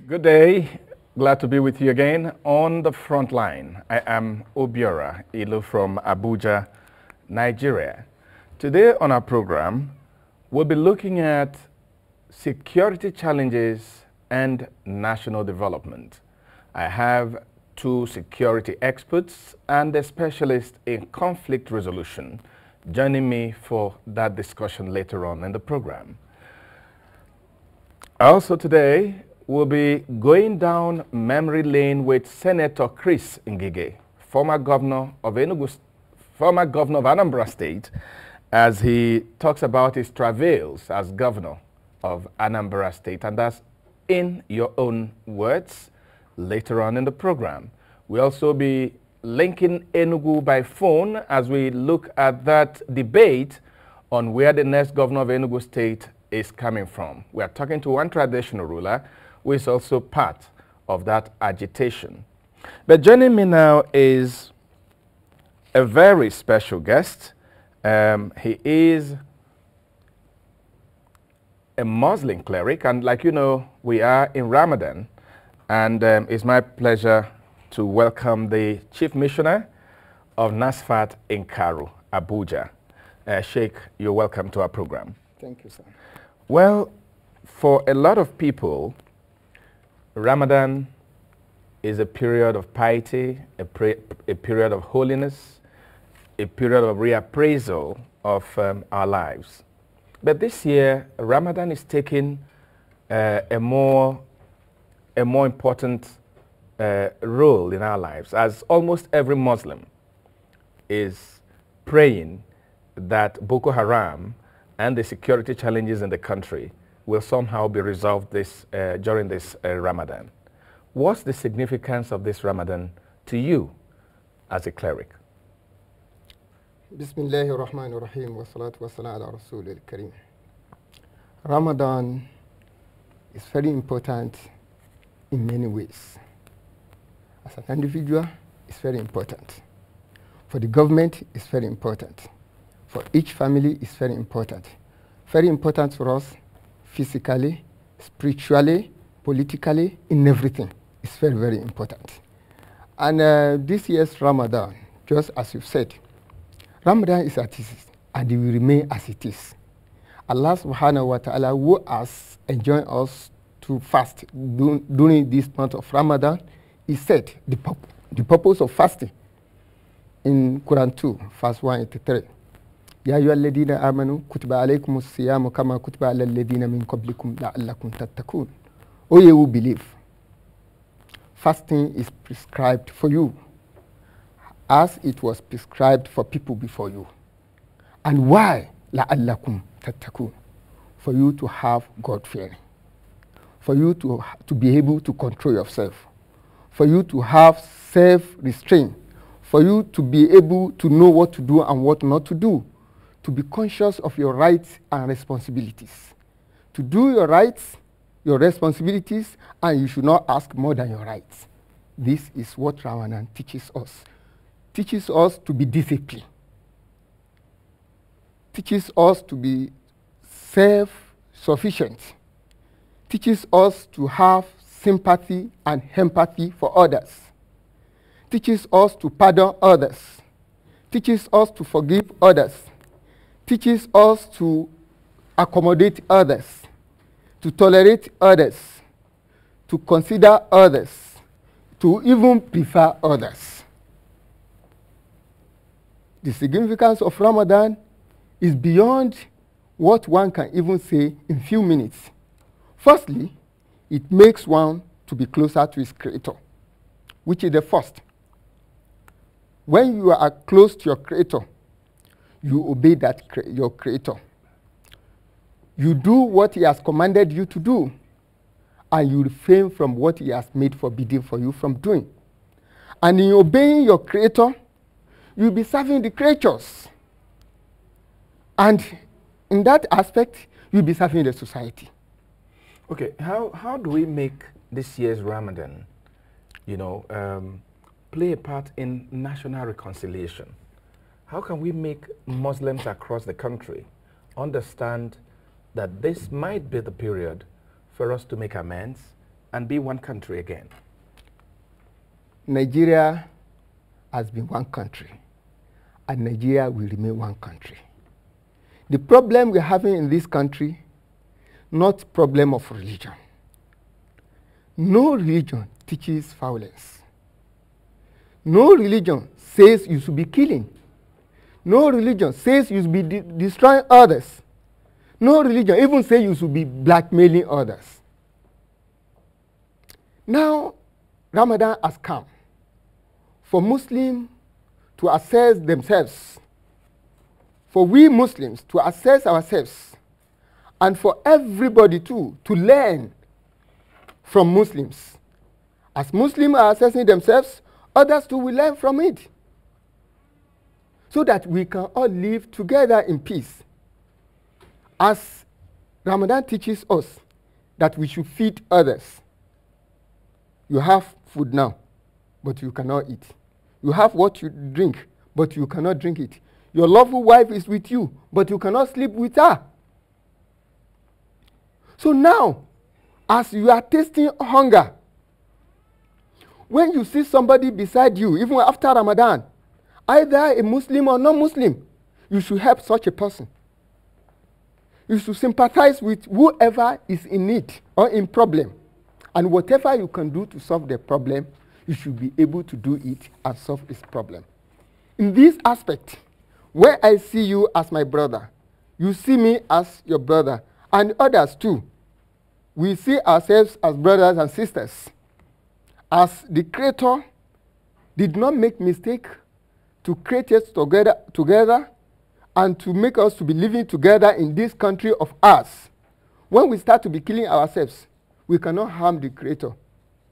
Good day. Glad to be with you again on the front line. I am Obiora from Abuja, Nigeria. Today on our program, we'll be looking at security challenges and national development. I have two security experts and a specialist in conflict resolution joining me for that discussion later on in the program. Also today, we'll be going down memory lane with Senator Chris Ngige, former governor of Anambra State, as he talks about his travails as governor of Anambra State, and that's in your own words later on in the program. We'll also be linking Enugu by phone as we look at that debate on where the next governor of Enugu State is coming from. We are talking to one traditional ruler who is also part of that agitation. But joining me now is a very special guest. He is a Muslim cleric, and like you know, we are in Ramadan, and it's my pleasure to welcome the Chief Missioner of NASFAT in Karu, Abuja. Sheikh, you're welcome to our program. Thank you, sir. Well, for a lot of people, Ramadan is a period of piety, a period of holiness, a period of reappraisal of our lives. But this year, Ramadan is taking a more important role in our lives, as almost every Muslim is praying that Boko Haram and the security challenges in the country will somehow be resolved during this Ramadan. What's the significance of this Ramadan to you as a cleric? Bismillahir Rahmanir Rahim wa salatu wa salam ala Rasulil Kareem. Ramadan is very important in many ways. As an individual, it's very important. For the government, it's very important. For each family, it's very important. Very important for us physically, spiritually, politically, in everything. It's very, very important. And this year's Ramadan, just as you've said, Ramadan is as it is, and it will remain as it is. Allah subhanahu wa ta'ala, who has enjoined us to fast during this month of Ramadan, he said the purpose of fasting in Quran 2, verse 183. Ya ayyuhalladhina amanu kutiba alaykumus siyamu kama kutiba alal ladhina min qablikum la'allakum tattaqun. O ye who believe, fasting is prescribed for you as it was prescribed for people before you. And why? La'allakum tattaqun. For you to have God fearing. For you to be able to control yourself. For you to have self-restraint. For you to be able to know what to do and what not to do. To be conscious of your rights and responsibilities. To do your rights, your responsibilities, and you should not ask more than your rights. This is what Ramadan teaches us. Teaches us to be disciplined. Teaches us to be self-sufficient. Teaches us to have sympathy and empathy for others. Teaches us to pardon others. Teaches us to forgive others. Teaches us to accommodate others, to tolerate others, to consider others, to even prefer others. The significance of Ramadan is beyond what one can even say in few minutes. Firstly, it makes one to be closer to his Creator, which is the first. When you are close to your Creator, you obey your Creator. You do what He has commanded you to do, and you refrain from what He has made forbidden for you from doing. And in obeying your Creator, you'll be serving the creatures. And in that aspect, you'll be serving the society. Okay, how do we make this year's Ramadan, play a part in national reconciliation? How can we make Muslims across the country understand that this might be the period for us to make amends, and be one country again? Nigeria has been one country, and Nigeria will remain one country. The problem we're having in this country, not problem of religion. No religion teaches violence. No religion says you should be killing. No religion says you should be destroying others. No religion even says you should be blackmailing others. Now, Ramadan has come for Muslims to assess themselves, for we Muslims to assess ourselves, and for everybody too to learn from Muslims. As Muslims are assessing themselves, others too will learn from it, so that we can all live together in peace. As Ramadan teaches us that we should feed others. You have food now, but you cannot eat. You have what you drink, but you cannot drink it. Your lovely wife is with you, but you cannot sleep with her. So now, as you are tasting hunger, when you see somebody beside you, even after Ramadan, either a Muslim or non-Muslim, you should help such a person. You should sympathize with whoever is in need or in problem. And whatever you can do to solve the problem, you should be able to do it and solve its problem. In this aspect, where I see you as my brother, you see me as your brother, and others too. We see ourselves as brothers and sisters. As the Creator did not make mistake to create us together and to make us to be living together in this country of ours. When we start to be killing ourselves, we cannot harm the Creator.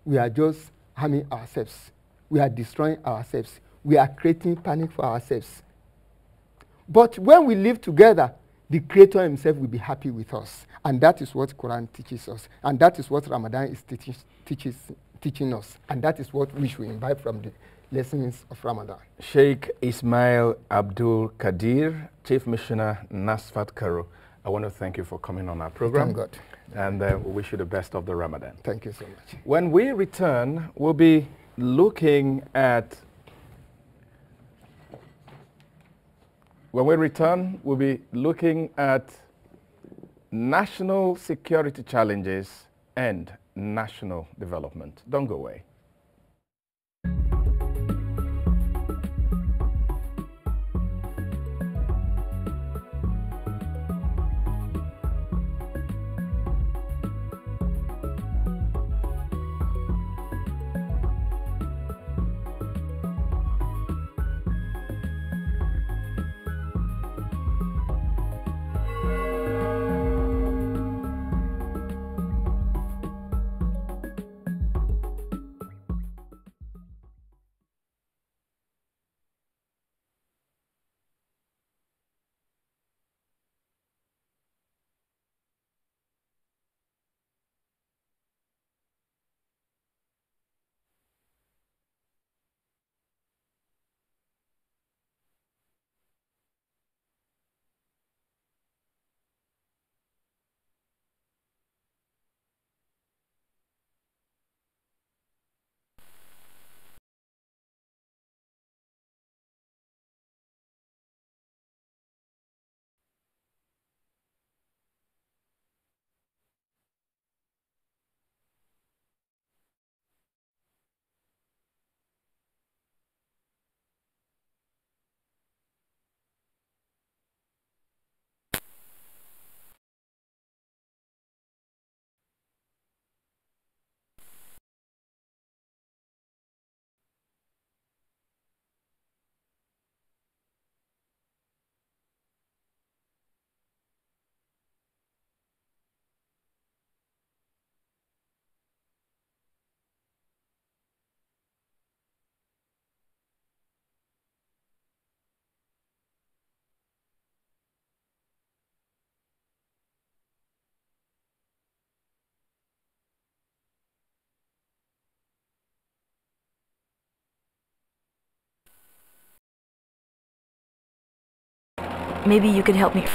We are just harming ourselves. We are destroying ourselves. We are creating panic for ourselves. But when we live together, the Creator himself will be happy with us. And that is what Quran teaches us. And that is what Ramadan is teaching us. And that is what we should imbibe from the lessons of Ramadan. Sheikh Ismail Abdul Kadir, Chief Missioner, Nasfat Karo, I want to thank you for coming on our program. Thank God. And we wish you the best of the Ramadan. Thank you so much. When we return, we'll be looking at national security challenges and national development. Don't go away. Maybe you could help me.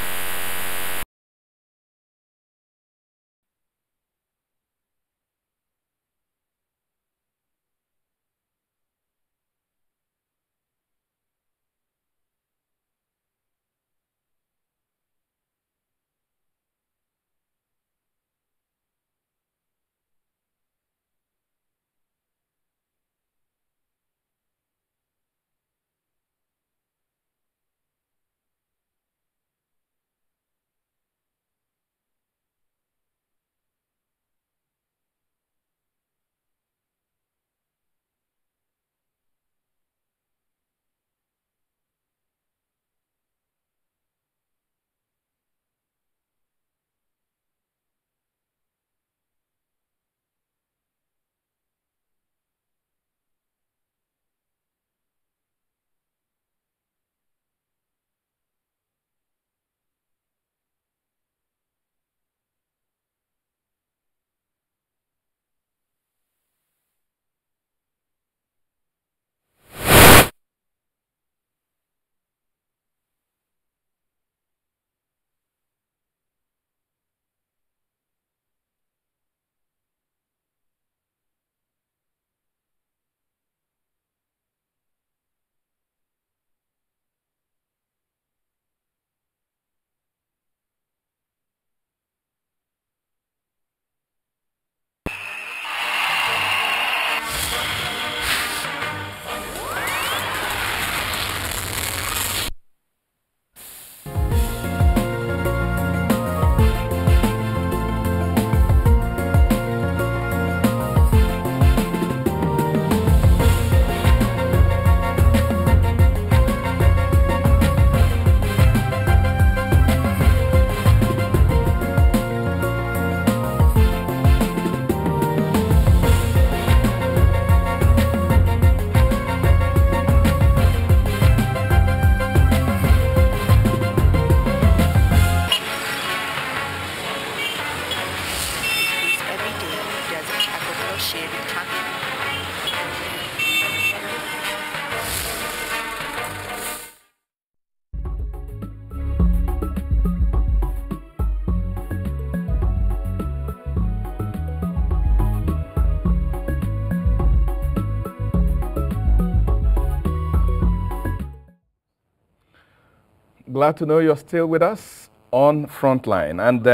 Glad to know you're still with us on Frontline. And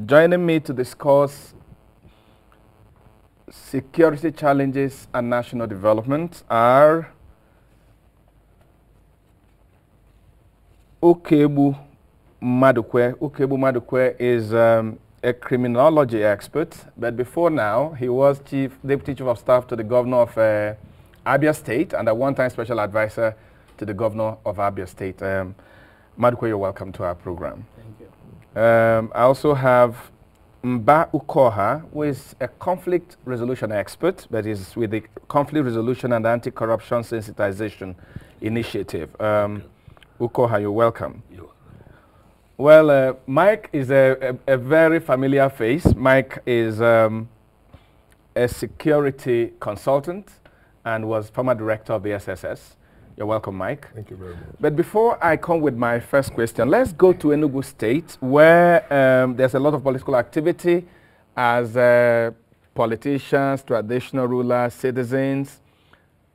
joining me to discuss security challenges and national development are Ukaegbu Madukwe. Ukaegbu Madukwe is a criminology expert, but before now, he was Deputy Chief of Staff to the Governor of Abia State and at one time Special Advisor to the Governor of Abia State. Madukwe, you're welcome to our program. Thank you. I also have Mba Ukoha, who is a conflict resolution expert, but is with the Conflict Resolution and Anti-Corruption Sensitization Initiative. Ukoha, you're welcome. Well, Mike is a very familiar face. Mike is a security consultant and was former director of the SSS. You're welcome, Mike. Thank you very much. But before I come with my first question, let's go to Enugu State, where there's a lot of political activity as politicians, traditional rulers, citizens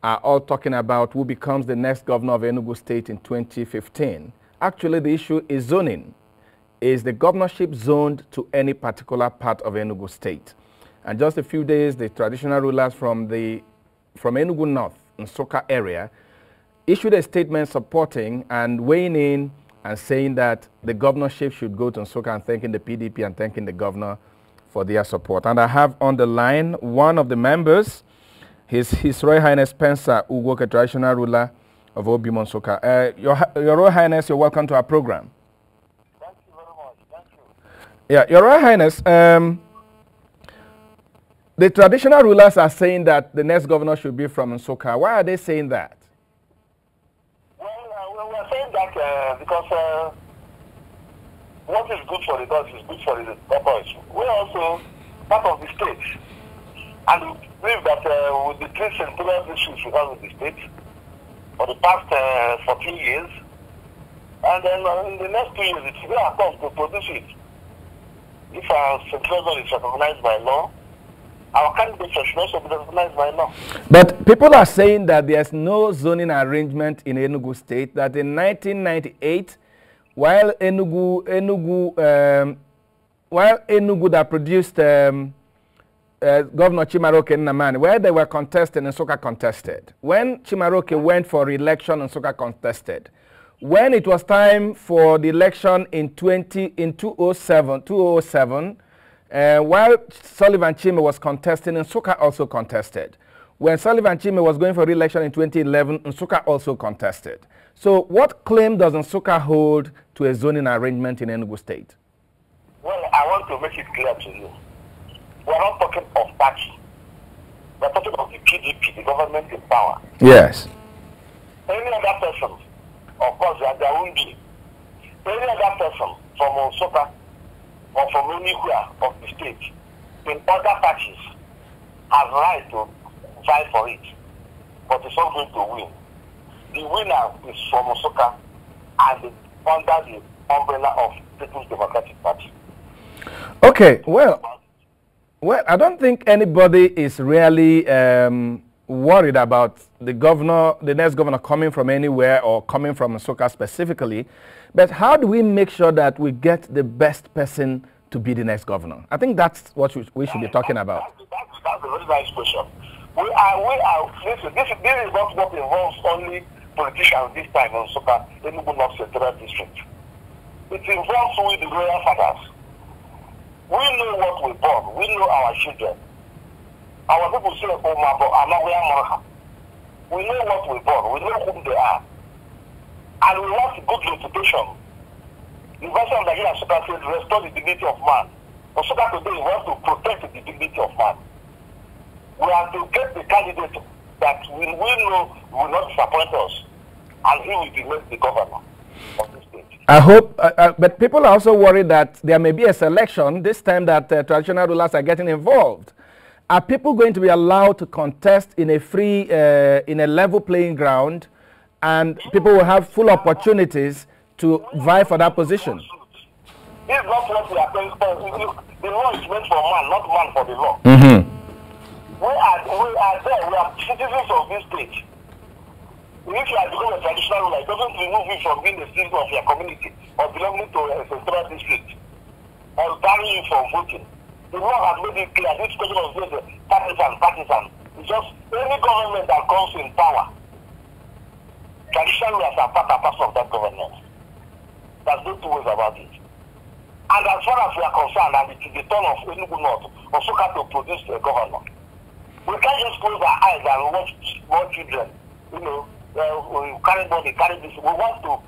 are all talking about who becomes the next governor of Enugu State in 2015. Actually, the issue is zoning. Is the governorship zoned to any particular part of Enugu State? And just a few days, the traditional rulers from Enugu North, Nsukka area, issued a statement supporting and weighing in and saying that the governorship should go to Nsukka and thanking the PDP and thanking the governor for their support. And I have on the line one of the members, His Royal Highness Spencer Ugwoke, traditional ruler of Obimo Nsukka. Your Royal Highness, you're welcome to our program. Thank you very much. Thank you. Yeah, Your Royal Highness, the traditional rulers are saying that the next governor should be from Nsukka. Why are they saying that? Well, we're saying that because what is good for the dogs is good for the boys. We're also part of the state. And we believe that with the three senatorial issues we have with the state for the past 14 years, and then in the next 2 years, it's very tough to produce it. If our senatorial is recognized by law, our candidates should also be recognized by law. But people are saying that there's no zoning arrangement in Enugu State, that in 1998, while Enugu that produced Governor Chimaroke Nnamani, where they were contested, Nsukka contested. When Chimaroke went for re-election, Nsukka contested. When it was time for the election in 2007, while Sullivan Chime was contesting, Nsukka also contested. When Sullivan Chime was going for re-election in 2011, Nsukka also contested. So what claim does Nsukka hold to a zoning arrangement in Enugu State? Well, I want to make it clear to you. We're not talking of party. We're talking of the PDP, the government in power. Yes. Any other person, of course, there won't be. Any other person from Nsukka or from anywhere of the state in other parties has right to fight for it, but it's not going to win. The winner is from Nsukka and under the umbrella of People's Democratic Party. Okay, well, I don't think anybody is really worried about the next governor coming from anywhere or coming from Nsukka specifically. But how do we make sure that we get the best person to be the next governor? I think that's what we should be talking about. That's a very nice question. Listen, this is not what involves only politicians this time in Nsukka, Enugu North Central District. It involves with the royal fathers. We know what we're born. We know our children. Our people say, oh, my boy, we know what we're born. We know whom they are. And we want good reputation. The version of Nigeria Nsukka says, restore the dignity of man. Nsukka today wants to protect the dignity of man. We have to get the candidate that we know will not disappoint us. And he will be made the governor of this state. I hope, but people are also worried that there may be a selection this time that traditional rulers are getting involved. Are people going to be allowed to contest in a free, in a level playing ground, and people will have full opportunities to vie for that position? This is not what we are saying. The law is meant for man, not man for the law. Mm-hmm. We are there. We are citizens of this state. If you are become a traditional ruler, it doesn't remove you from being a citizen of your community or belonging to a central district or banning you from voting. The law has made it clear. This question of partisan. It's just any government that comes in power, traditional rulers are part and parcel of that government. There's no two ways about it. And as far as we are concerned, and it is the turn of Enugu North, Nsukka to produce a governor. We can't just close our eyes and watch more children, carry money, carry this. We want to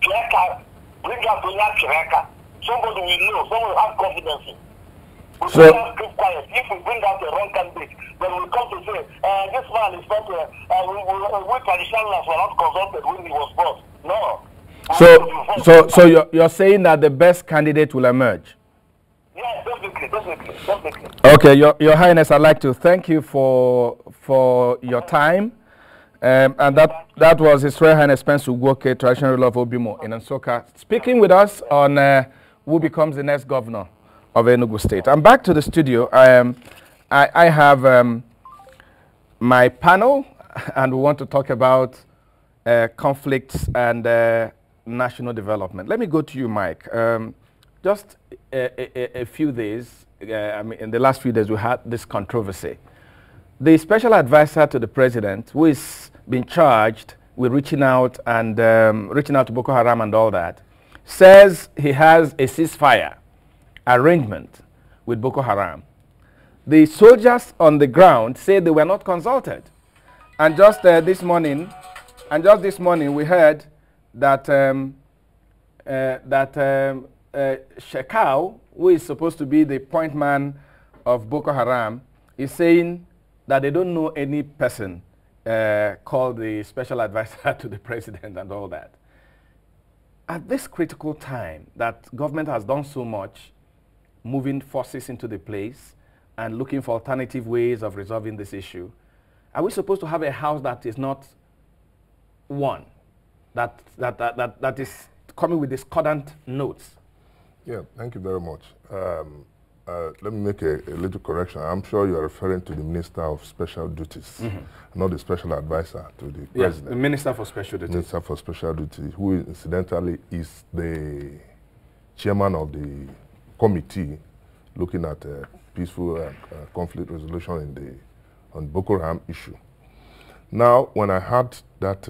bring out to Kireka. Somebody we know, someone we have confidence in. We can't keep quiet. If we bring out the wrong candidate, then we come to say, this man is not, we traditionalists were not consulted when he was born. No. So you're saying that the best candidate will emerge? Yeah, definitely. Okay, Your Highness, I'd like to thank you for your time. And that was His Royal Highness Spencer Ugwoke, traditional ruler of Obimo in Nsukka, speaking with us on who becomes the next governor of Enugu State. I'm back to the studio. I have my panel, and we want to talk about conflicts and national development. Let me go to you, Mike. Just a few days, in the last few days, we had this controversy. The special advisor to the president, who is being charged with reaching out to Boko Haram and all that, says he has a ceasefire arrangement with Boko Haram. The soldiers on the ground say they were not consulted. And just this morning, we heard that Shekau, who is supposed to be the point man of Boko Haram, is saying that they don't know any person called the special advisor to the president and all that. At this critical time that government has done so much, moving forces into the place and looking for alternative ways of resolving this issue, are we supposed to have a house that is not one, that is coming with discordant notes? Yeah, thank you very much. Let me make a little correction. I'm sure you are referring to the Minister of Special Duties, not the Special Advisor to the President. Yes, the Minister for Special Duties. Minister for Special Duties, who incidentally is the chairman of the committee looking at peaceful conflict resolution on Boko Haram issue. Now, when I heard that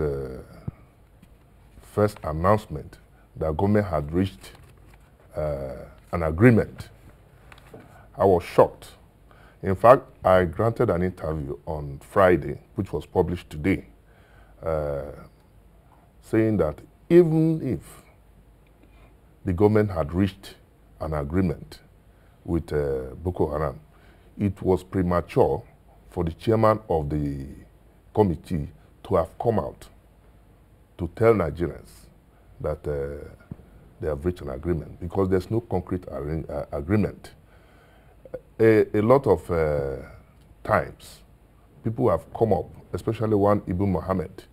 first announcement that government had reached an agreement, I was shocked. In fact, I granted an interview on Friday, which was published today, saying that even if the government had reached an agreement with Boko Haram, it was premature for the chairman of the committee to have come out to tell Nigerians that they have reached an agreement, because there's no concrete agreement. A lot of times, people have come up, especially one Ibu Mohammed,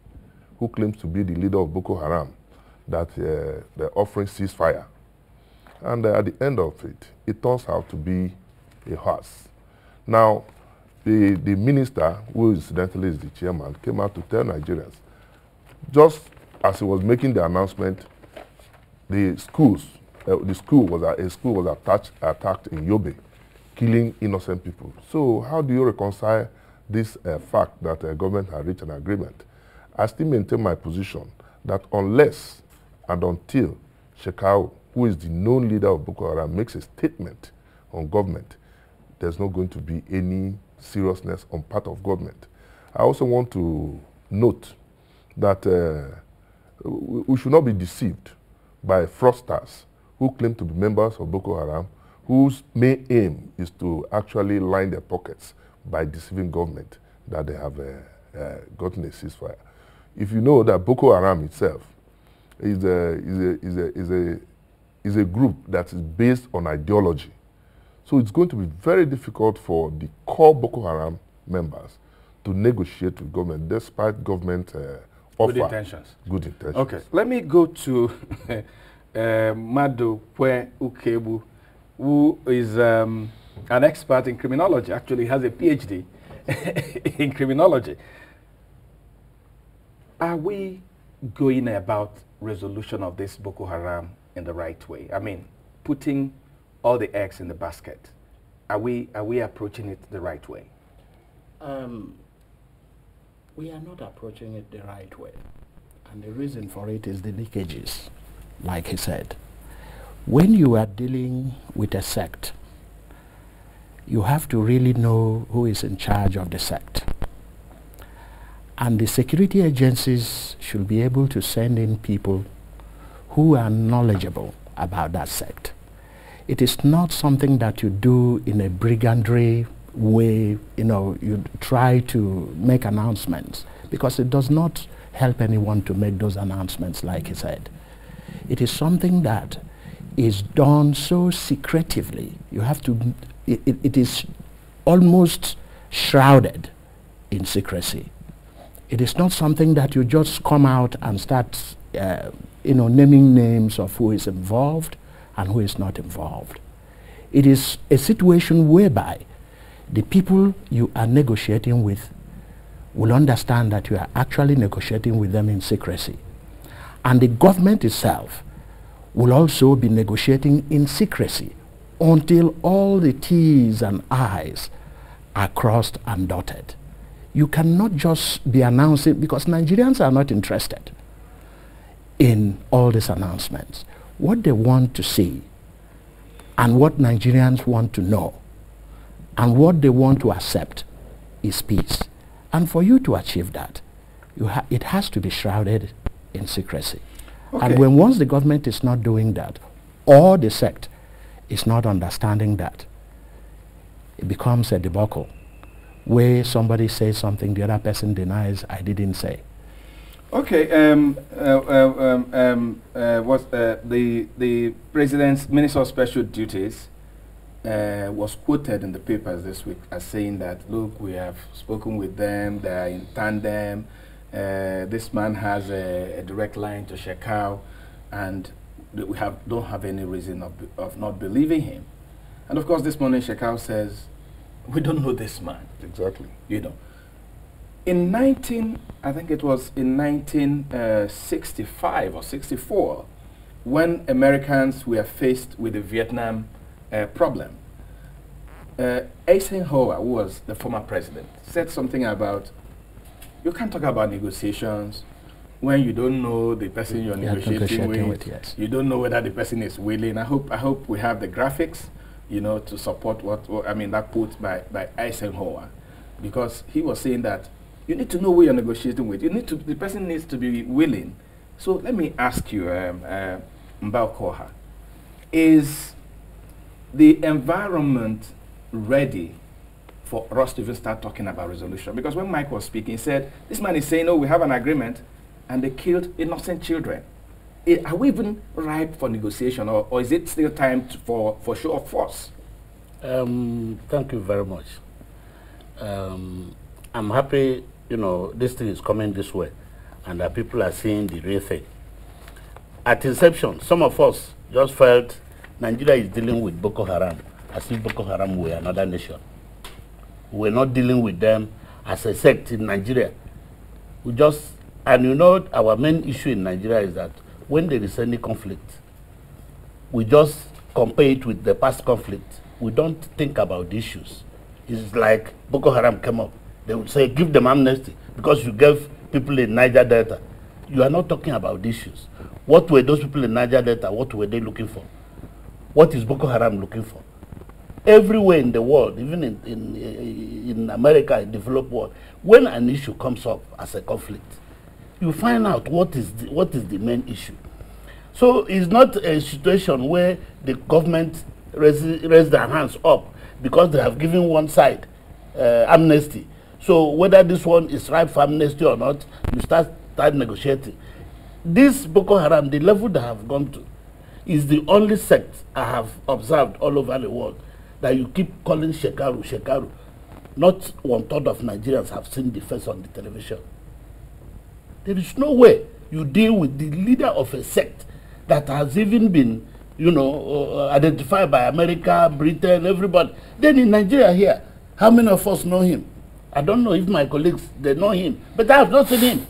who claims to be the leader of Boko Haram, that they're offering ceasefire. And at the end of it, it turns out to be a farce. Now, the minister, who incidentally is the chairman, came out to tell Nigerians, just as he was making the announcement, a school was attacked in Yobe, killing innocent people. So how do you reconcile this fact that the government has reached an agreement? I still maintain my position that unless and until Shekau, who is the known leader of Boko Haram, makes a statement on government, there's not going to be any seriousness on part of government. I also want to note that we should not be deceived by fraudsters who claim to be members of Boko Haram, whose main aim is to actually line their pockets by deceiving government that they have gotten a ceasefire. If you know that Boko Haram itself is a group that is based on ideology, so it's going to be very difficult for the core Boko Haram members to negotiate with government despite government offer. Good intentions. Good intentions. Okay, let me go to Madukwe Ukaegbu, who is an expert in criminology. Actually, has a PhD in criminology. are we going about resolution of this Boko Haram in the right way? I mean, putting all the eggs in the basket. Are we approaching it the right way? We are not approaching it the right way. And the reason for it is the leakages, like he said. When you are dealing with a sect, you have to really know who is in charge of the sect. And the security agencies should be able to send in people who are knowledgeable about that sect. It is not something that you do in a brigandry way, you try to make announcements, because it does not help anyone to make those announcements, like he said. It is something that is done so secretively. You have to, it is almost shrouded in secrecy. It is not something that you just come out and start, naming names of who is involved and who is not involved. It is a situation whereby the people you are negotiating with will understand that you are actually negotiating with them in secrecy. And the government itself will also be negotiating in secrecy until all the T's and I's are crossed and dotted. You cannot just be announcing, because Nigerians are not interested in all these announcements. What they want to see and what Nigerians want to know and what they want to accept is peace. And for you to achieve that, it has to be shrouded in secrecy. Okay. And once the government is not doing that, or the sect is not understanding that, it becomes a debacle where somebody says something, the other person denies, I didn't say. Okay, the President's Minister of Special Duties was quoted in the papers this week as saying that, look, we have spoken with them, they are in tandem, this man has a direct line to Shekau, and we don't have any reason of not believing him. And of course, this morning Shekau says, we don't know this man. Exactly. In I think it was in 1965 or 64, when Americans were faced with the Vietnam problem, Eisenhower, who was the former president, said something about, you can't talk about negotiations when you don't know the person you're negotiating with. Yes. You don't know whether the person is willing. I hope we have the graphics, to support that quote by Eisenhower, because he was saying that you need to know who you're negotiating with. The person needs to be willing. So let me ask you, Mba Ukoha, is the environment ready for us to even start talking about resolution? Because when Mike was speaking, he said, this man is saying, oh, we have an agreement, and they killed innocent children. Are we even ripe for negotiation, or is it still time for show of force? Thank you very much. I'm happy, this thing is coming this way, and that people are seeing the real thing. At inception, some of us just felt Nigeria is dealing with Boko Haram as if Boko Haram were another nation. We're not dealing with them as a sect in Nigeria. And our main issue in Nigeria is that when there is any conflict, we just compare it with the past conflict. We don't think about the issues. It's like Boko Haram came up. They would say, give them amnesty because you gave people in Niger Delta. You are not talking about the issues. What were those people in Niger Delta? What were they looking for? What is Boko Haram looking for? Everywhere in the world, even in America, in the developed world, when an issue comes up as a conflict, you find out what is the main issue. So it's not a situation where the government raise their hands up because they have given one side amnesty. So whether this one is ripe for amnesty or not, you start negotiating. This Boko Haram, the level they have gone to, is the only sect I have observed all over the world that you keep calling Shekaru, Shekaru. Not 1/3 of Nigerians have seen the face on the television. There is no way you deal with the leader of a sect that has even been, identified by America, Britain, everybody. Then in Nigeria here, how many of us know him? I don't know if my colleagues, they know him, but I have not seen him.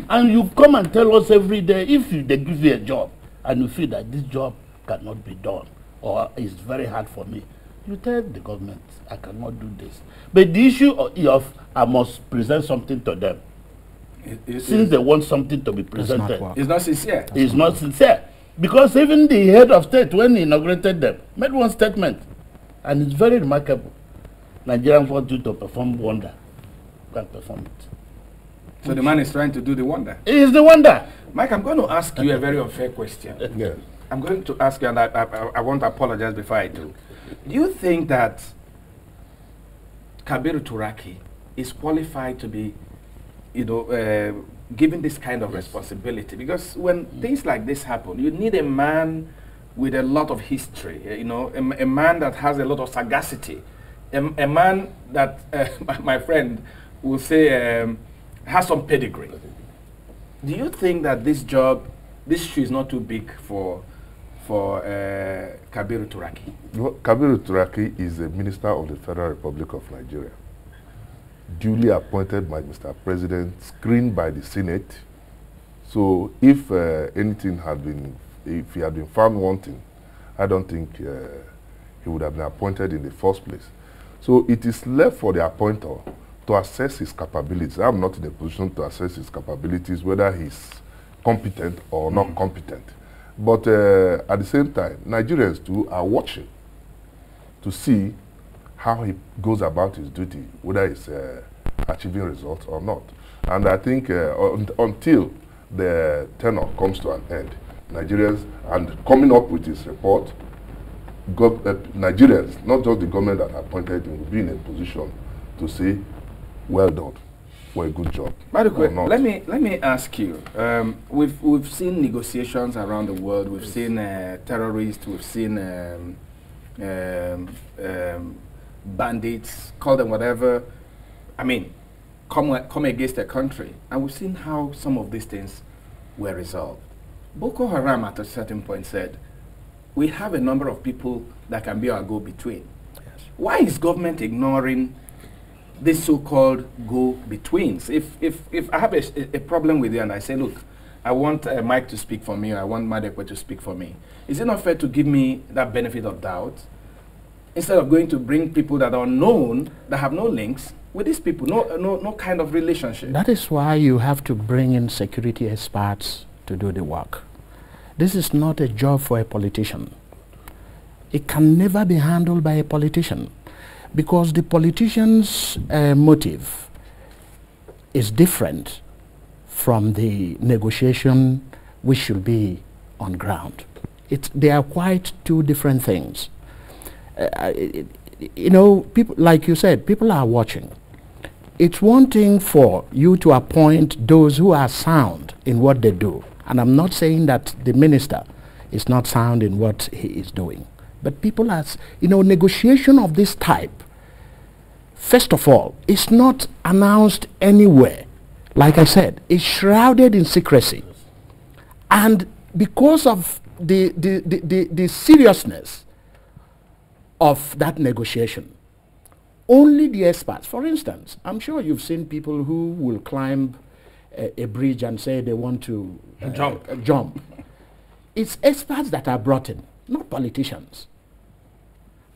And you come and tell us every day, if they give you a job and you feel that this job cannot be done or it's very hard for me, you tell the government, I cannot do this. But the issue of I must present something to them, since they want something to be presented, it's not sincere. It's not sincere. Because even the head of state, when he inaugurated them, made one statement, and it's very remarkable. Nigerians want you to perform wonder. You can't perform it. So the man is trying to do the wonder. It is the wonder. Mike, I'm going to ask you a very unfair question. Yeah. I'm going to ask you, and I want to apologize before I do. Do you think that Kabiru Turaki is qualified to be, given this kind of responsibility? Because when things like this happen, you need a man with a lot of history, a man that has a lot of sagacity, a man that, my friend will say, has some pedigree. Do you think that this shoe is not too big for Kabiru Turaki? Well, Kabiru Turaki is the Minister of the Federal Republic of Nigeria, duly appointed by Mr. President, screened by the Senate. So if anything had been, if he had been found wanting, I don't think he would have been appointed in the first place. So it is left for the appointer to assess his capabilities. I'm not in a position to assess his capabilities, whether he's competent or not competent. But at the same time, Nigerians too are watching to see how he goes about his duty, whether he's achieving results or not. And I think until the tenure comes to an end, Nigerians, and coming up with his report, Nigerians, not just the government that appointed him, will be in a position to say, well done for a good job. Madukwe, let me ask you. We've seen negotiations around the world. We've seen terrorists. We've seen bandits, call them whatever. I mean, come against a country, and we've seen how some of these things were resolved. Boko Haram at a certain point said, we have a number of people that can be our go-between. Yes. Why is government ignoring these so-called go-betweens? If I have a problem with you and I say, look, I want Mike to speak for me, or I want Madukwe to speak for me, is it not fair to give me that benefit of doubt instead of going to bring people that are known, that have no links with these people, no kind of relationship? That is why you have to bring in security experts to do the work. This is not a job for a politician. It can never be handled by a politician, because the politician's motive is different from the negotiation which should be on ground. They are quite two different things. People, like you said, people are watching. It's one thing for you to appoint those who are sound in what they do. And I'm not saying that the minister is not sound in what he is doing. But people are, negotiation of this type, first of all, it's not announced anywhere. Like I said, it's shrouded in secrecy. And because of the seriousness of that negotiation, only the experts, for instance, I'm sure you've seen people who will climb a bridge and say they want to jump. It's experts that are brought in, not politicians.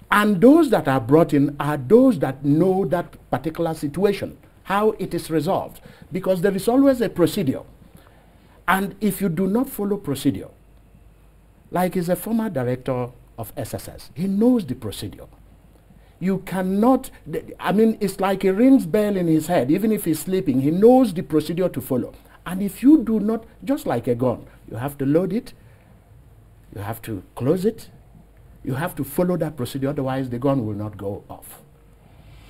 And those that are brought in are those that know that particular situation, how it is resolved. Because there is always a procedure. And if you do not follow procedure, like he's a former director of SSS, he knows the procedure. You cannot, it's like a rings bell in his head. Even if he's sleeping, he knows the procedure to follow. And if you do not, just like a gun, you have to load it, you have to close it, you have to follow that procedure, otherwise the gun will not go off.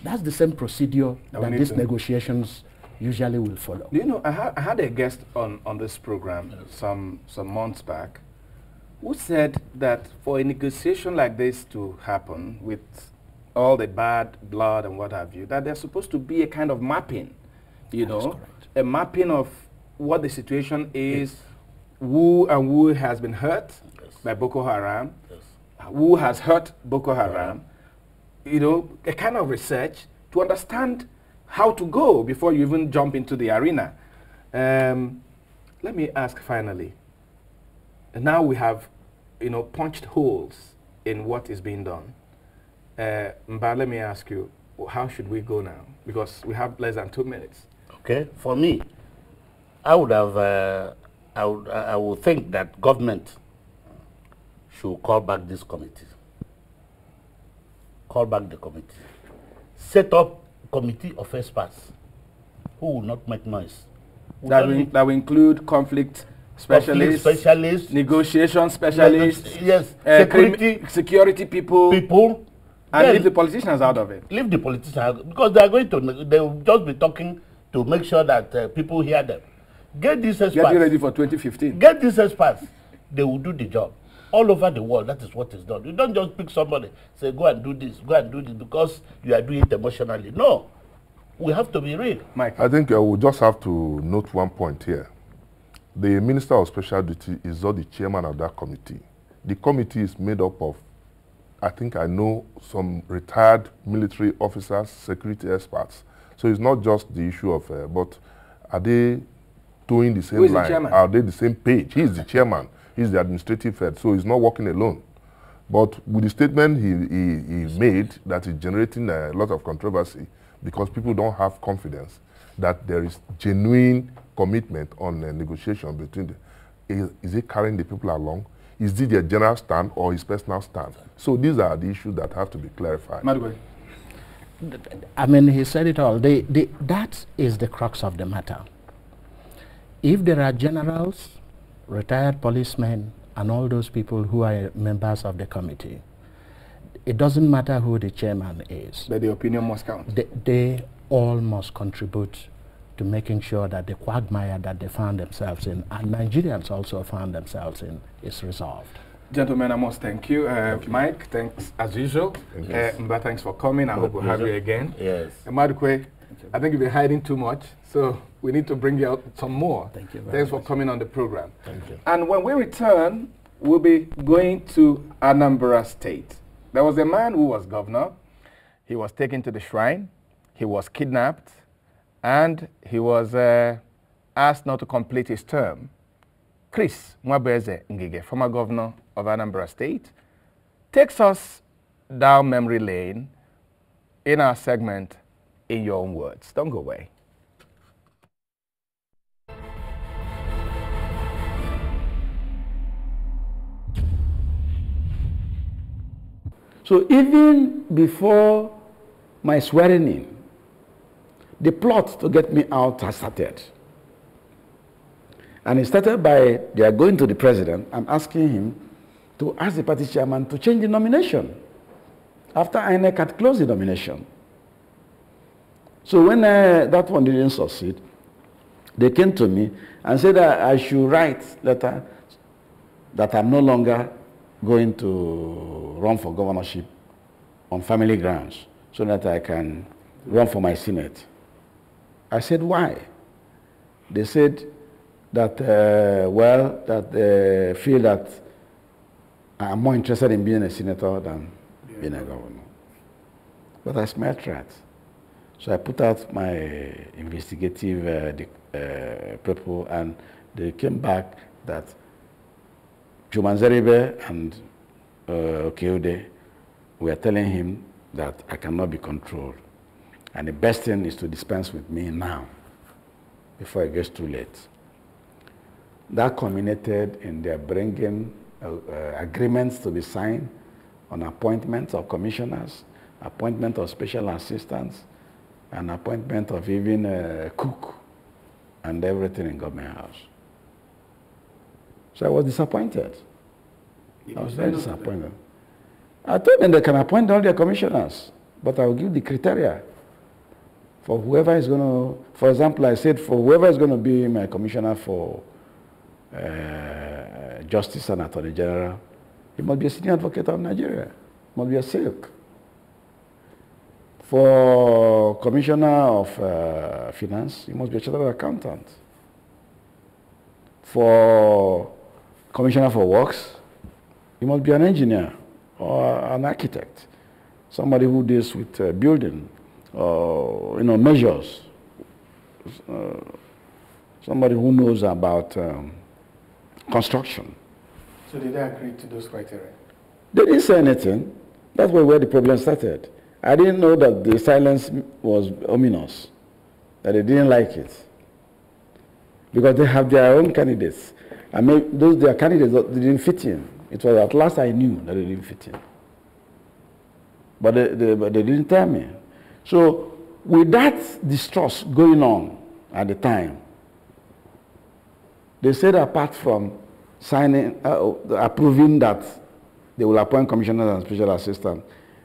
That's the same procedure that these negotiations usually will follow. Do you know, I had a guest on this program some months back who said that for a negotiation like this to happen with all the bad blood and what have you, that there's supposed to be a kind of mapping, a mapping of what the situation is, who and who has been hurt by Boko Haram, who has hurt Boko Haram, a kind of research to understand how to go before you even jump into the arena. let me ask finally. Now we have, punched holes in what is being done. Mba, let me ask you, how should we go now? Because we have less than 2 minutes. Okay, for me, I would have, I would think that government should call back this committee. Call back the committee. Set up committee of experts who will not make noise. That will include conflict specialists, negotiation specialists, yes, security people, and leave the politicians out of it. Leave the politicians out, because they are going to, they will just be talking to make sure that people hear them. Get these experts. Get ready for 2015. Get these experts. They will do the job. All over the world, that is what is done. You don't just pick somebody, say, go and do this, because you are doing it emotionally. No. We have to be real. Mike. I think we'll just have to note one point here. The Minister of Special Duty is not the chairman of that committee. The committee is made up of, I think I know, some retired military officers, security experts. So it's not just the issue of, but are they doing the same line? Are they the same page? He's the chairman. He's the administrative head. So he's not working alone. But with the statement he made that is generating a lot of controversy, because people don't have confidence that there is genuine commitment on negotiation between is he carrying the people along? Is it their general stand or his personal stand? So these are the issues that have to be clarified. Madukwe. I mean, he said it all. That is the crux of the matter. If there are generals, retired policemen, and all those people who are members of the committee, it doesn't matter who the chairman is. But the opinion must count. They all must contribute to making sure that the quagmire that they found themselves in, and Nigerians also found themselves in, is resolved. Gentlemen, I must thank you. Mike, thanks as usual. Mba, thanks for coming. I hope we'll have you again. Yes. Madukwe, I think you've been hiding too much, so we need to bring you out some more. Thank you very Thanks much for coming on the program. Thank you. And when we return, we'll be going to Anambra State. There was a man who was governor. He was taken to the shrine. He was kidnapped. And he was asked not to complete his term. Chris Ngige, former governor of Anambra State, takes us down memory lane in our segment, In Your Own Words. Don't go away. So even before my swearing in, the plot to get me out has started. And it started by, they are going to the president and asking him to ask the party chairman to change the nomination after INEC had closed the nomination. So when that one didn't succeed, they came to me and said that I should write letter that I'm no longer going to run for governorship on family grounds so that I can run for my Senate. I said, why? They said that, that they feel that I'm more interested in being a senator than being a governor. But I smelled rats. So I put out my investigative people, and they came back that Jumanzeribe and Okeode were telling him that I cannot be controlled. And the best thing is to dispense with me now, before it gets too late. That culminated in their bringing agreements to be signed on appointments of commissioners, appointment of special assistants, and appointment of even a cook and everything in government house. So I was disappointed. I was very disappointed. I told them they can appoint all their commissioners, but I will give the criteria for whoever is going to, for example, I said for whoever is going to be my commissioner for Justice and Attorney General, he must be a senior advocate of Nigeria, must be a silk. For Commissioner of Finance, he must be a chartered accountant. For Commissioner for Works, he must be an engineer or an architect, somebody who deals with building, measures. somebody who knows about construction. So did they agree to those criteria? They didn't say anything. That's where the problem started. I didn't know that the silence was ominous, that they didn't like it. Because they have their own candidates. I mean, those their candidates that didn't fit in. It was at last I knew that they didn't fit in. But they didn't tell me. So with that distrust going on at the time, they said apart from signing, approving that they will appoint commissioners and special assistants,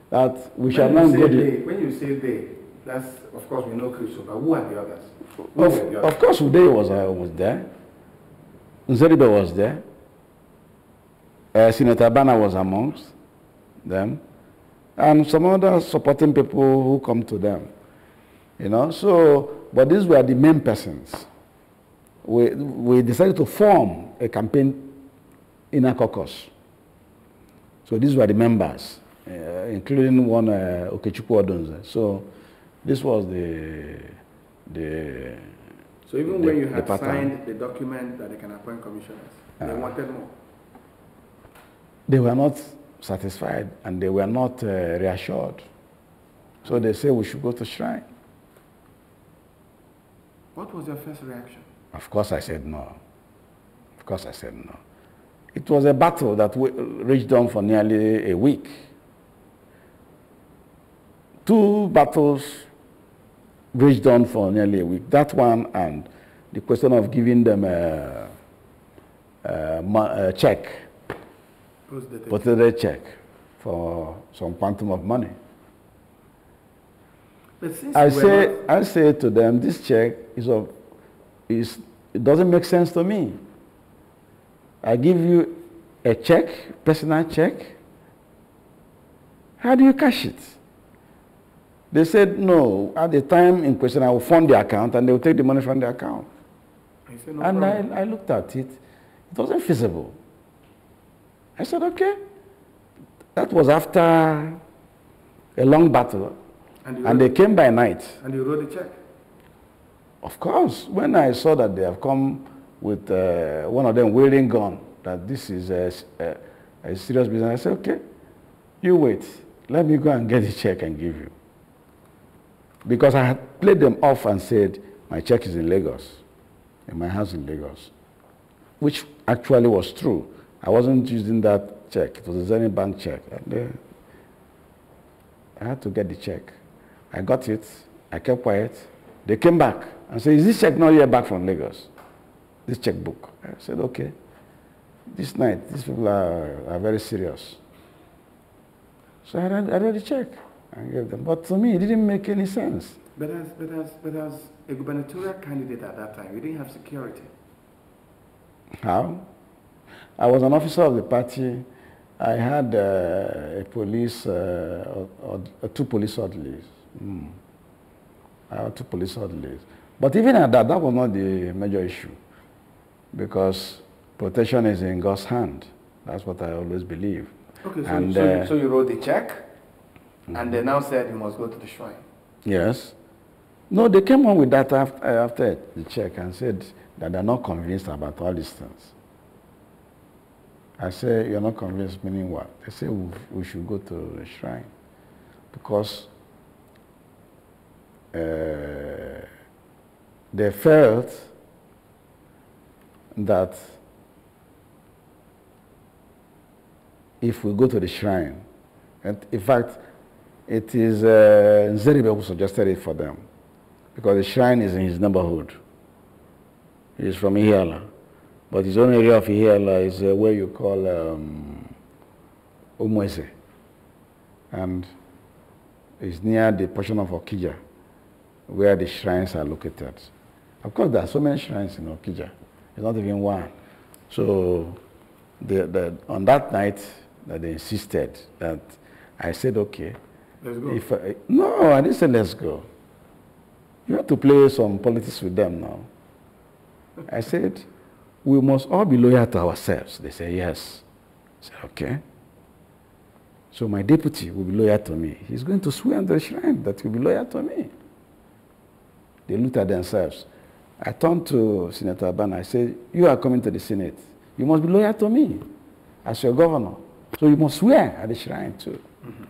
that we shall not go to... When you say they, that's, of course, we know Crusoe, but who are the others? Of course, Uday was there. Nzeribe was there. Senator Bana was amongst them. And some other supporting people who come to them. You know, so, but these were the main persons. We decided to form a campaign inner caucus. So these were the members, including one Okechukwu Odunze. So this was the So even when you had signed the document that they can appoint commissioners, they wanted more? They were not satisfied and they were not reassured. So they said we should go to shrine. What was your first reaction? Of course I said no. Of course I said no. It was a battle that raged on for nearly a week. 2 battles raged on for nearly a week. That one and the question of giving them a check, post-dated check for some quantum of money. I say to them, this check it doesn't make sense to me. I give you a check, personal check. How do you cash it? They said, no, at the time in question, I will fund the account and they will take the money from the account. And I looked at it. It wasn't feasible. I said, okay. That was after a long battle. And they came by night. And you wrote the check? Of course. When I saw that they have come with one of them wielding gun, that this is a serious business, I said, okay, you wait. Let me go and get the check and give you. Because I had played them off and said, my check is in Lagos, in my house in Lagos, which actually was true. I wasn't using that check. It was a Zenith Bank check. And I had to get the check. I got it. I kept quiet. They came back and said, is this check not yet back from Lagos? This checkbook. I said, okay. This night, these people are very serious. So I read the check and gave them. But to me, it didn't make any sense. But as a gubernatorial candidate at that time, you didn't have security. How? I was an officer of the party. I had a police, 2 police orderlies. I had 2 police orderlies. But even at that was not the major issue. Because protection is in God's hand. That's what I always believe. Okay, so you wrote the check, and they now said you must go to the shrine. Yes. No, they came on with that after the check and said that they're not convinced about all these things. I say, you're not convinced, meaning what? They say we should go to the shrine. Because they felt that if we go to the shrine, and in fact, it is Nzeribe who suggested it for them, because the shrine is in his neighborhood. He is from Ihiala, but his own area of Ihiala is where you call Umwese, and it's near the portion of Okija, where the shrines are located. Of course, there are so many shrines in Okija. It's not even one. So on that night, that they insisted that I said, okay. Let's go. No, I didn't say let's go. You have to play some politics with them now. I said, we must all be loyal to ourselves. They said, yes. I said, okay. So my deputy will be loyal to me. He's going to swear on the shrine that he'll be loyal to me. They looked at themselves. I turned to Senator Abana. I said, you are coming to the Senate. You must be loyal to me as your governor. So you must swear at the shrine too. Mm-hmm.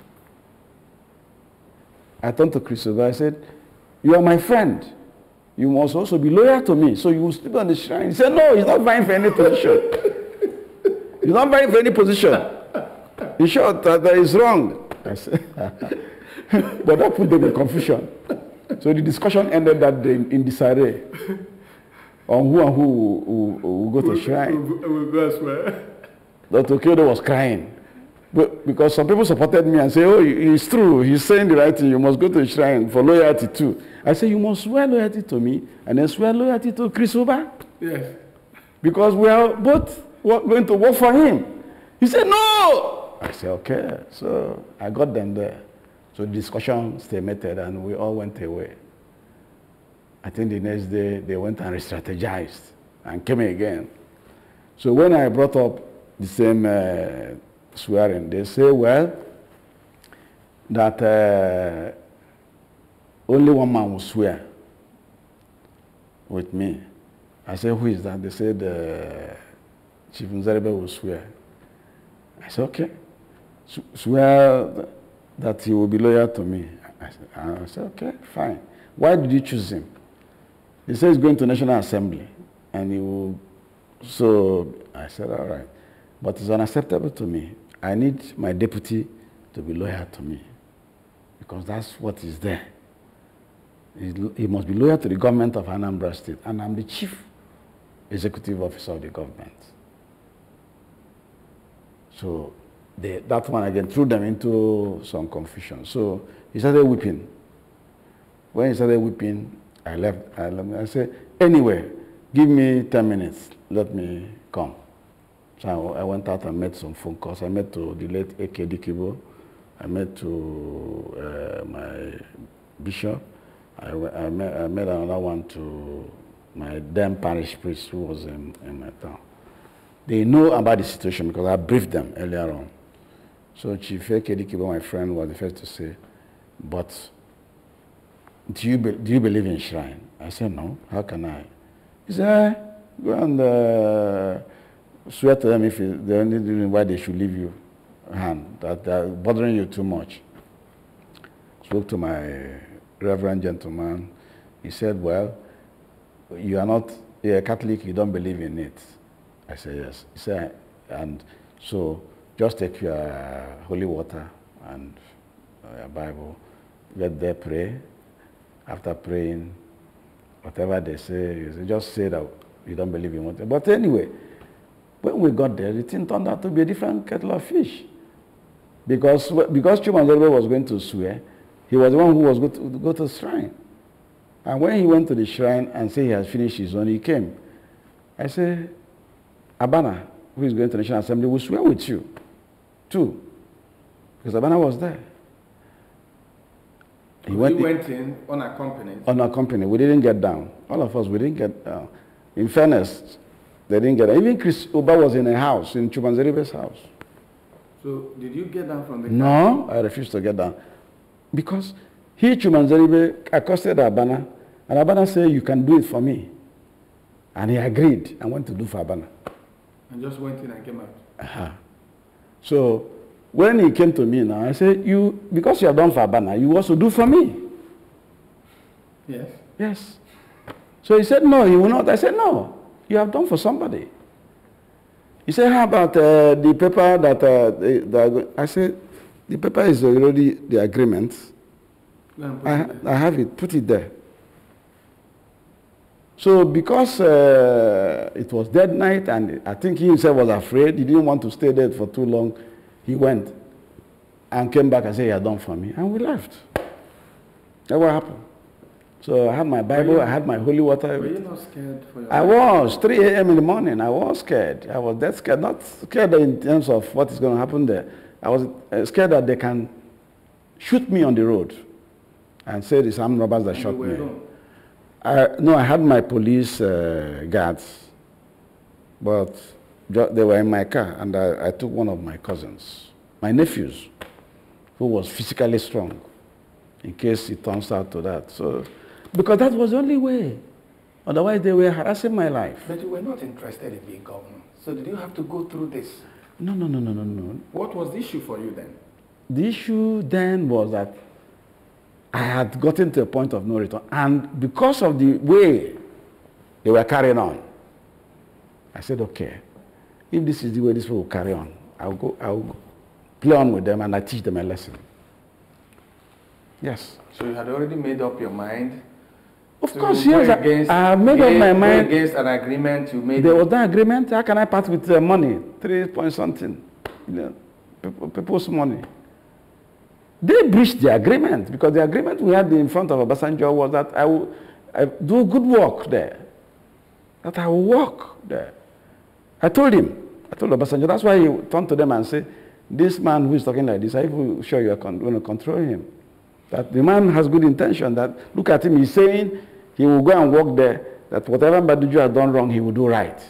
I turned to Chris Oba. I said, you are my friend. You must also be loyal to me. So you will sleep on the shrine. He said, no, he's not vying for any position. He's not vying for any position. In short, that is wrong. I said, but that put them in confusion. So the discussion ended that day in disarray on who and who will go to shrine. Dr. Okeodo was crying. But because some people supported me and said, oh, it's true, he's saying the right thing, you must go to the shrine for loyalty too. I said, you must swear loyalty to me and then swear loyalty to Chris Oba. Yes. Because we are both going to work for him. He said, no! I said, okay. So I got them there. So the discussion stagnated and we all went away. I think the next day they went and re-strategized and came again. So when I brought up the same swearing, they say, well, that only one man will swear with me. I said, who is that? They said, Chief Nzeribe will swear. I said, okay. Swear that he will be loyal to me. I said, okay, fine. Why did you choose him? He said he's going to National Assembly. And he will, so I said, all right. But it's unacceptable to me. I need my deputy to be loyal to me. Because that's what is there. He must be loyal to the government of Anambra State. And I'm the chief executive officer of the government. So that one again threw them into some confusion. So he started weeping. When he started weeping, I left. I said, anyway, give me 10 minutes. Let me come. So I went out and made some phone calls. I met to the late A.K. Dikibo. I met to my bishop. I made another one to my then parish priest who was in my town. They know about the situation because I briefed them earlier on. So Chief A.K. Dikibo, my friend, was the first to say, but do you believe in shrine? I said, no. How can I? He said, go and swear to them if the only reason why they should leave you hand, that they're bothering you too much. Spoke to my reverend gentleman. He said, well, you are not a Catholic, you don't believe in it. I said, yes. He said, and so just take your holy water and your Bible, get there, pray. After praying, whatever they say, just say that you don't believe in water. But anyway, when we got there, the thing turned out to be a different kettle of fish. Because Chumanzorbe was going to swear, he was the one who was going to go to the shrine. And when he went to the shrine and said he has finished his own, he came. I said, Abana, who is going to the National Assembly, will swear with you, too. Because Abana was there. He went in unaccompanied? Unaccompanied. We didn't get down. All of us, we didn't get down. In fairness, they didn't get down. Even Chris Oba was in a house, in Chumanzeribe's house. So, did you get down from the car? No, I refused to get down. Because Chumanzeribe accosted Abana, and Abana said, you can do it for me. And he agreed and went to do for Abana. And just went in and came out? So, when he came to me now, I said, because you have done for Abana, you also do for me. Yes. Yes. So he said, no, he will not. I said, no, you have done for somebody. He said, how about the paper that, I said, the paper is already the agreement. I have it, put it there. So because it was dead night and I think he himself was afraid, he didn't want to stay there for too long, he went and came back and said he had done for me, and we left. That's what happened. So I had my Bible, I had my holy water. Were you not scared for your life? I was, 3 a.m. in the morning, I was scared. I was that scared, not scared in terms of what is going to happen there. I was scared that they can shoot me on the road and say it's armed robbers that shot me. No, I had my police guards, but they were in my car, and I took one of my cousins, my nephews, who was physically strong, in case it turns out to that. So, because that was the only way. Otherwise, they were harassing my life. But you were not interested in being governor. So did you have to go through this? No. What was the issue for you then? The issue then was that I had gotten to a point of no return. And because of the way they were carrying on, I said, okay, if this is the way this will carry on, I'll play on with them and I teach them a lesson. Yes. So you had already made up your mind? Of course, yes. I made up my mind. Against an agreement you made? There was no agreement. How can I part with money? 3 point something. People's money. They breached the agreement because the agreement we had in front of Obasanjo was that I will do good work there. That I will work there. I told Obasanjo, that's why he turned to them and said, this man who is talking like this, are you sure you are going to control him? That the man has good intention, that look at him, he's saying he will go and work there, that whatever Mbaduju has done wrong, he will do right.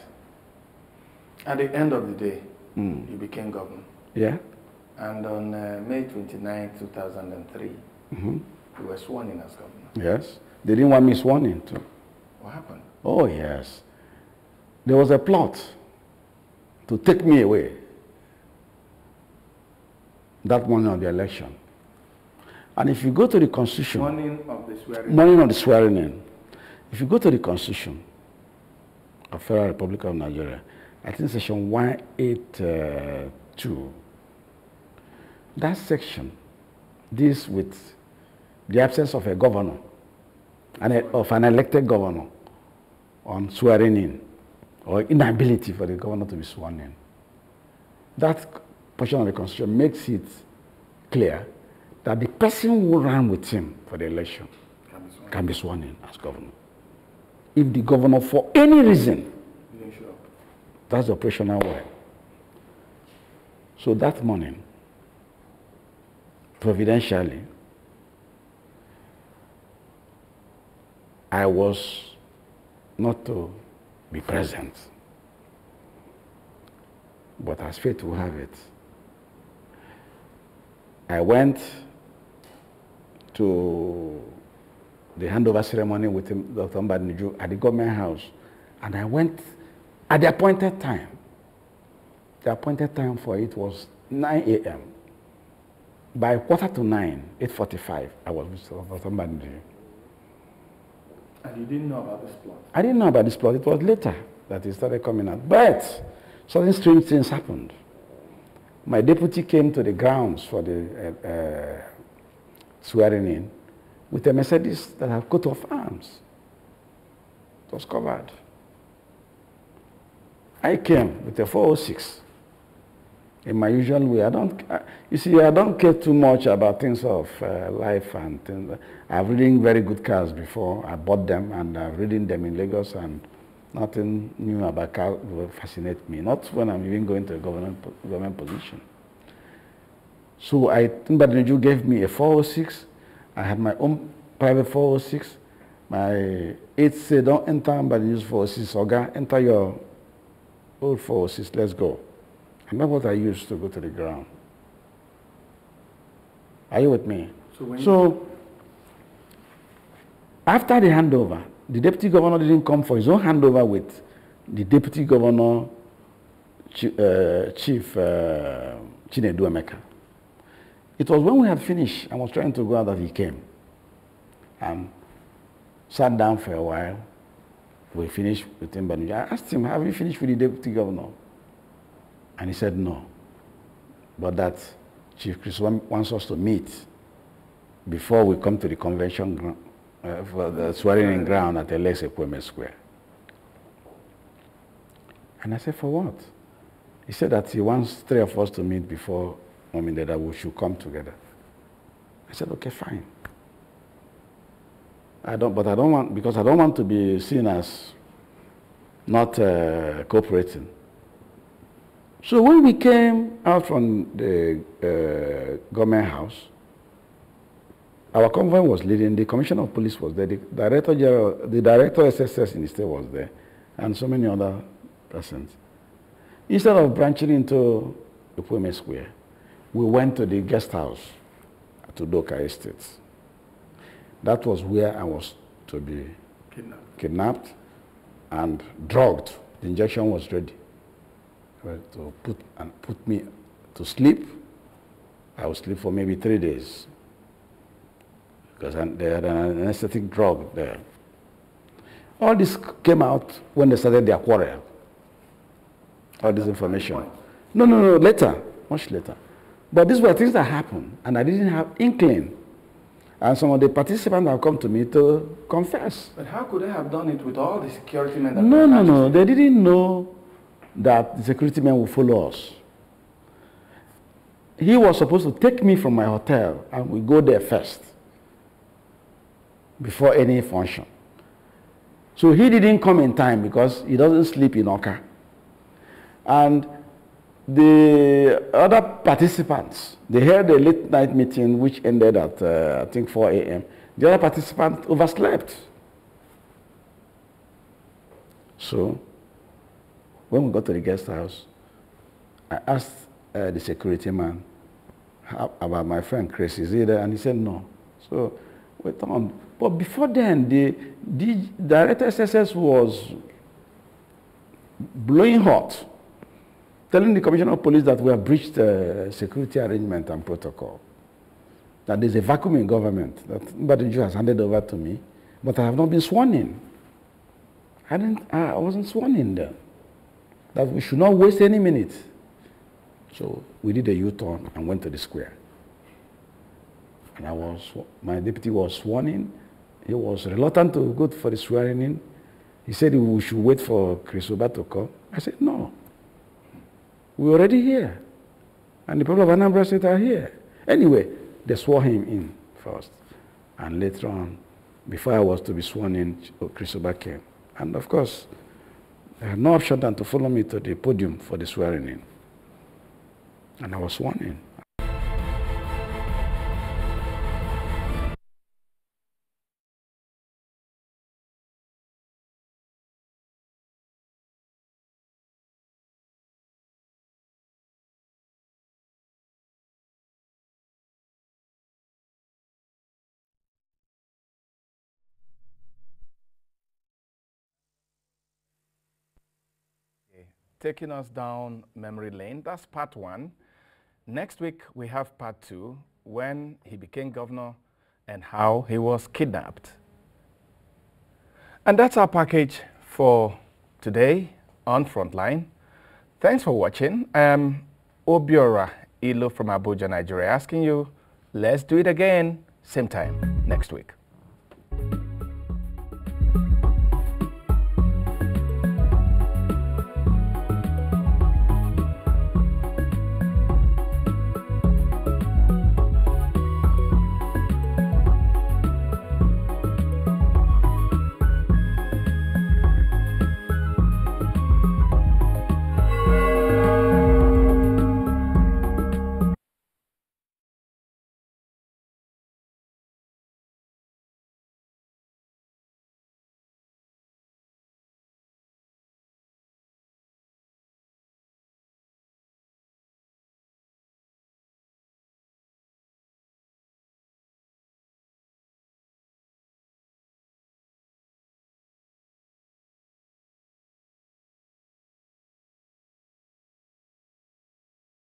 At the end of the day, you became governor. Yeah. And on May 29, 2003, you were sworn in as governor. Yes. They didn't want me sworn in too. What happened? Oh, yes. There was a plot to take me away that morning of the election. And if you go to the Constitution... Morning of the swearing in. Morning of the swearing in. If you go to the Constitution of Federal Republic of Nigeria, I think section 182, that section deals with the absence of a governor, of an elected governor, on swearing in, or inability for the governor to be sworn in. That portion of the Constitution makes it clear that the person who ran with him for the election can be sworn in as governor. If the governor, for any reason, that's the operational way. So that morning, providentially, I was not to be present. But as fate will have it, I went to the handover ceremony with Dr. Mba Ukoha at the government house, and I went at the appointed time. The appointed time for it was 9 a.m. By 8:45, 8:45, I was with Dr. Mba Ukoha. And you didn't know about this plot? I didn't know about this plot. It was later that it started coming out. But certain strange things happened. My deputy came to the grounds for the swearing in with a Mercedes that had coat of arms. It was covered. I came with a 406. In my usual way, I don't care too much about things of life and things. I've ridden very good cars before. I bought them and I've ridden them in Lagos, and nothing new about cars will fascinate me. Not when I'm even going to a government position. So Mba Ukoha gave me a 406. I had my own private 406. My aides said, don't enter Mba Ukoha's 406, Oga, enter your old 406, let's go. And that's what I used to go to the ground. Are you with me? So after the handover, the deputy governor didn't come for his own handover with the deputy governor, Chief Chinedu Emeka. It was when we had finished and was trying to go out that he came and sat down for a while. We finished with Mba Ukoha. I asked him, have you finished with the deputy governor? And he said no, but that Chief Chris wants us to meet before we come to the convention for the swearing-in ground at Elese Square. And I said, for what? He said that he wants 3 of us to meet before that we should come together. I said, okay, fine. I don't want to be seen as not cooperating. So when we came out from the government house, our convoy was leading, the commissioner of police was there, the director SSS in the state was there, and so many other persons. Instead of branching into the Square, we went to the guest house at Udoka Estates. That was where I was to be kidnapped and drugged. The injection was ready. To put me to sleep. I would sleep for maybe 3 days because they had an anesthetic drug there. All this came out when they started their quarrel. All this information. No, later, much later. But these were things that happened, and I didn't have inkling. And some of the participants have come to me to confess. But how could they have done it with all the security men? That No. They didn't know that the security men would follow us. He was supposed to take me from my hotel, and we go there first, before any function. So he didn't come in time because he doesn't sleep in Oka. And the other participants, they held a late night meeting which ended at, I think, 4 a.m. The other participants overslept. So when we got to the guest house, I asked the security man about my friend Chris, is he there? And he said no. So we went on. But before then, the director SSS was blowing hot, telling the commissioner of police that we have breached security arrangement and protocol, that there's a vacuum in government, that Mba Ukoha has handed over to me, but I have not been sworn in. I wasn't sworn in there. That we should not waste any minute. So we did a U-turn and went to the square. And my deputy was sworn in. He was reluctant to go for the swearing in. He said we should wait for Chris Oba to come. I said, no. We're already here. And the people of Anambra State are here. Anyway, they swore him in first. And later on, before I was to be sworn in, Chris Oba came. And of course, they had no option than to follow me to the podium for the swearing in. And I was sworn in. Taking us down memory lane. That's part 1. Next week, we have part 2, when he became governor and how he was kidnapped. And that's our package for today on Frontline. Thanks for watching. Obiora from Abuja, Nigeria, asking you, let's do it again, same time next week.